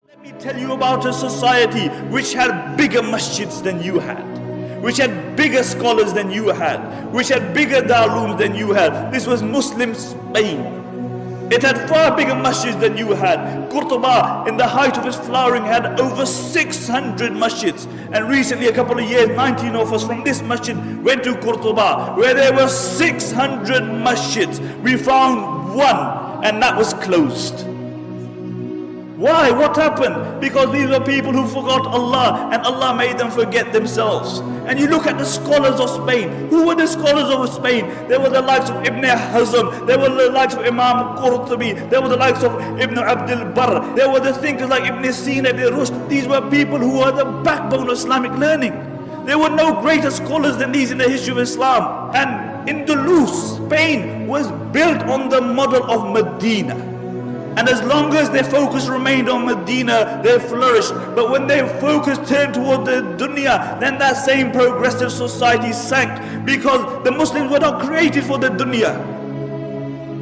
Let me tell you about a society which had bigger masjids than you had, which had bigger scholars than you had, which had bigger darulooms than you had. This was Muslim Spain. It had far bigger masjids than you had. Qurtuba, in the height of its flowering, had over 600 masjids. And recently, a couple of years, 19 of us from this masjid went to Qurtuba, where there were 600 masjids. We found one, and that was closed. Why? What happened? Because these were people who forgot Allah, and Allah made them forget themselves. And you look at the scholars of Spain. Who were the scholars of Spain? There were the likes of Ibn Hazm, there were the likes of Imam Qurtubi, there were the likes of Ibn Abdul Barr, there were the thinkers like Ibn Sina, Ibn Rushd. These were people who were the backbone of Islamic learning. There were no greater scholars than these in the history of Islam. And Andalus, Spain, was built on the model of Medina. And as long as their focus remained on Medina, they flourished. But when their focus turned toward the dunya, then that same progressive society sank, because the Muslims were not created for the dunya.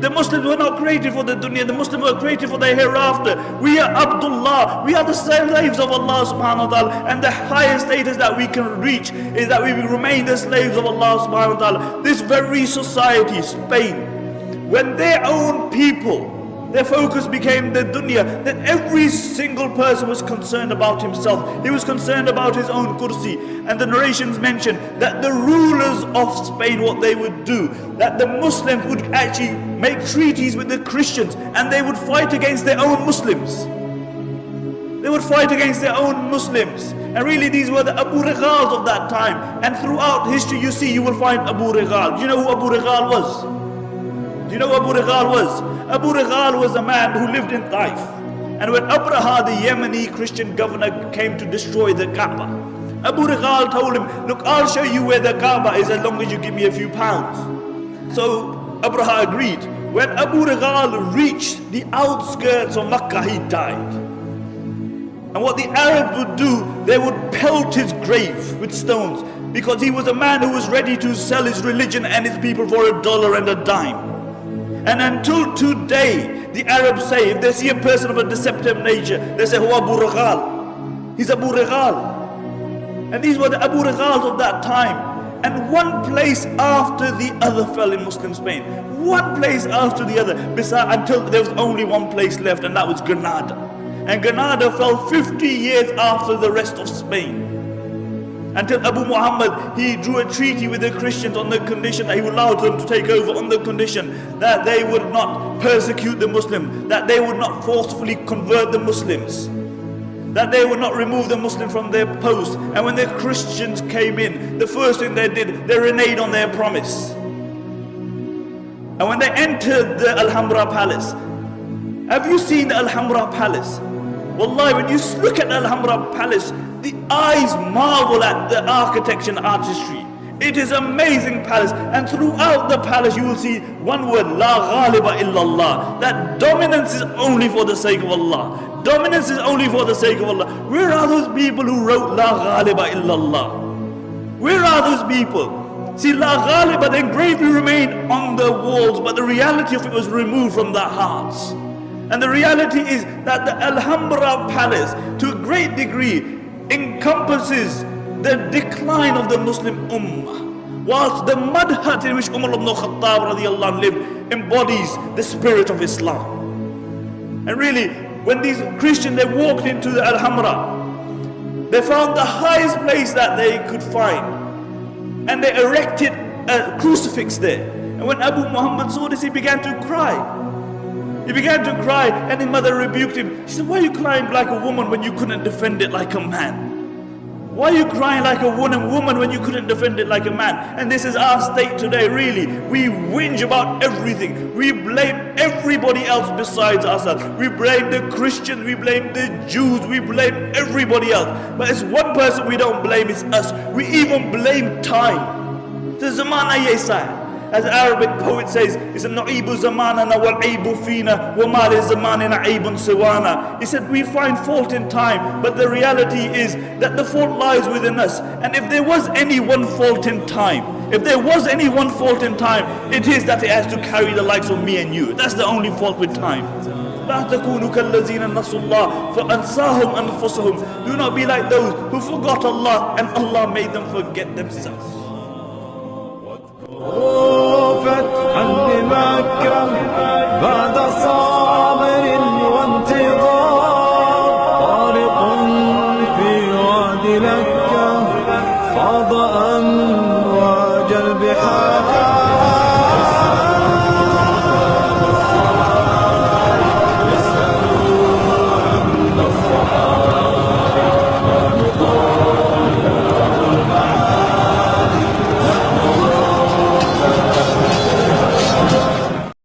The Muslims were not created for the dunya. The Muslims were created for the hereafter. We are Abdullah. We are the slaves of Allah subhanahu wa ta'ala. And the highest status that we can reach is that we will remain the slaves of Allah subhanahu wa ta'ala. This very society, Spain, when their own people, their focus became the dunya, then every single person was concerned about himself. He was concerned about his own kursi. And the narrations mention that the rulers of Spain, what they would do, that the Muslims would actually make treaties with the Christians, and they would fight against their own Muslims. They would fight against their own Muslims. And really these were the Abu Righals of that time. And throughout history you will find Abu Righal. Do you know who Abu Righal was? Do you know who Abu Righal was? Abu Righal was a man who lived in Taif. And when Abraha, the Yemeni Christian governor, came to destroy the Kaaba, Abu Righal told him, look, I'll show you where the Kaaba is as long as you give me a few pounds. So Abraha agreed. When Abu Righal reached the outskirts of Makkah, he died. And what the Arabs would do, they would pelt his grave with stones, because he was a man who was ready to sell his religion and his people for $1 and a dime. And until today, the Arabs say, if they see a person of a deceptive nature, they say, "Oh, Abu Righal. He's Abu Righal." And these were the Abu Righals of that time. And one place after the other fell in Muslim Spain. One place after the other, until there was only one place left, and that was Granada. And Granada fell 50 years after the rest of Spain. Until Abu Muhammad, he drew a treaty with the Christians on the condition that he allowed them to take over, on the condition that they would not persecute the Muslims, that they would not forcefully convert the Muslims, that they would not remove the Muslims from their post. And when the Christians came in, the first thing they did, they reneged on their promise. And when they entered the Alhambra Palace, have you seen the Alhambra Palace? Wallahi, when you look at the Alhambra Palace, the eyes marvel at the architecture and artistry. It is an amazing palace, and throughout the palace you will see one word, La Ghaliba illallah, that dominance is only for the sake of Allah. Dominance is only for the sake of Allah. Where are those people who wrote La Ghaliba illallah? Where are those people? See, La Ghaliba, the engraving remained on the walls, but the reality of it was removed from their hearts. And the reality is that the Alhambra Palace, to a great degree, encompasses the decline of the Muslim Ummah, whilst the mud hut in which Umar ibn Khattab radiallahu anh lived embodies the spirit of Islam. And really, when these Christians, they walked into the Alhambra, they found the highest place that they could find, and they erected a crucifix there. And when Abu Muhammad saw this, he began to cry. He began to cry, and his mother rebuked him. She said, why are you crying like a woman when you couldn't defend it like a man? Why are you crying like a woman when you couldn't defend it like a man? And this is our state today, really. We whinge about everything. We blame everybody else besides ourselves. We blame the Christians, we blame the Jews, we blame everybody else. But it's one person we don't blame, it's us. We even blame time. The zamana yesa. As the Arabic poet says, he said, "Na'ibu zamanana wal aibu fina, wa ma li zamanina aibun siwana." He said, we find fault in time, but the reality is that the fault lies within us. And if there was any one fault in time, it is that it has to carry the likes of me and you. That's the only fault with time. لا تكونوا كالذين نسوا الله فأنساهم أنفسهم. Do not be like those who forgot Allah and Allah made them forget themselves. فتحا بمكة بعد صابر وانتظار، طارق في وادي لكة خاض